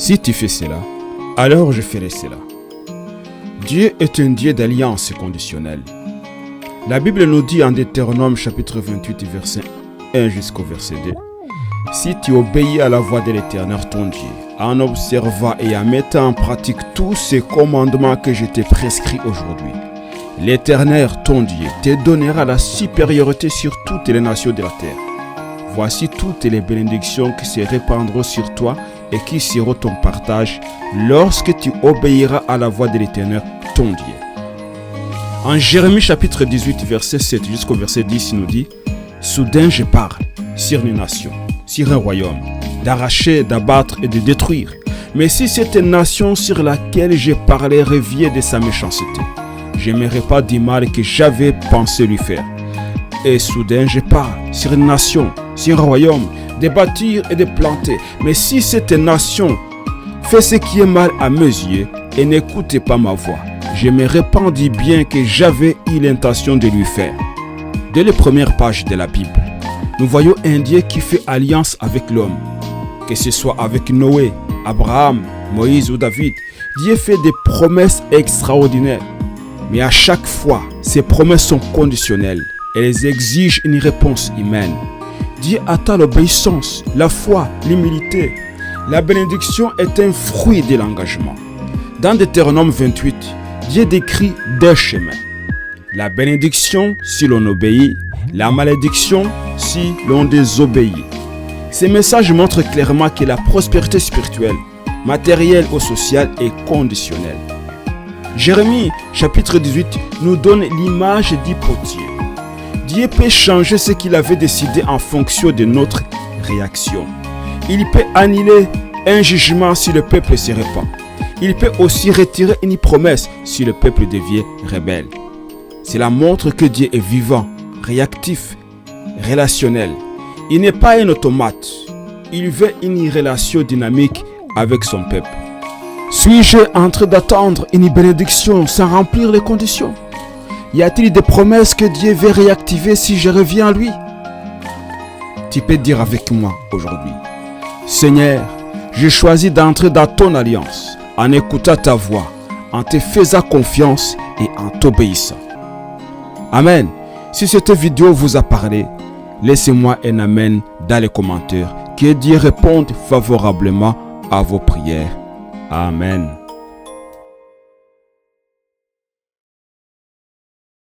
Si tu fais cela, alors je ferai cela. Dieu est un Dieu d'alliance conditionnelle. La Bible nous dit en Deutéronome chapitre 28 verset 1 jusqu'au verset 2. Si tu obéis à la voix de l'Éternel ton Dieu, en observant et en mettant en pratique tous ces commandements que je t'ai prescrits aujourd'hui, l'Éternel ton Dieu te donnera la supériorité sur toutes les nations de la terre. Voici toutes les bénédictions qui se répandront sur toi et qui seront ton partage lorsque tu obéiras à la voix de l'Éternel ton Dieu. En Jérémie chapitre 18 verset 7 jusqu'au verset 10, il nous dit: soudain je parle sur une nation, sur un royaume, d'arracher, d'abattre et de détruire. Mais si cette nation sur laquelle je parlais revient de sa méchanceté, je n'aimerais pas du mal que j'avais pensé lui faire. Et soudain je parle sur une nation, sur un royaume, de bâtir et de planter. Mais si cette nation fait ce qui est mal à mes yeux et n'écoute pas ma voix, je me répands du bien que j'avais eu l'intention de lui faire. Dès les premières pages de la Bible, nous voyons un Dieu qui fait alliance avec l'homme. Que ce soit avec Noé, Abraham, Moïse ou David, Dieu fait des promesses extraordinaires. Mais à chaque fois, ces promesses sont conditionnelles. Elles exigent une réponse humaine. Dieu attend l'obéissance, la foi, l'humilité. La bénédiction est un fruit de l'engagement. Dans Deutéronome 28, Dieu décrit deux chemins. La bénédiction si l'on obéit, la malédiction si l'on désobéit. Ces messages montrent clairement que la prospérité spirituelle, matérielle ou sociale est conditionnelle. Jérémie chapitre 18 nous donne l'image du potier. Dieu peut changer ce qu'il avait décidé en fonction de notre réaction. Il peut annuler un jugement si le peuple se répand. Il peut aussi retirer une promesse si le peuple devient rebelle. Cela montre que Dieu est vivant, réactif, relationnel. Il n'est pas un automate. Il veut une relation dynamique avec son peuple. Suis-je en train d'attendre une bénédiction sans remplir les conditions? Y a-t-il des promesses que Dieu veut réactiver si je reviens à lui? Tu peux dire avec moi aujourd'hui: Seigneur, je choisis d'entrer dans ton alliance en écoutant ta voix, en te faisant confiance et en t'obéissant. Amen. Si cette vidéo vous a parlé, laissez-moi un amen dans les commentaires. Que Dieu réponde favorablement à vos prières. Amen.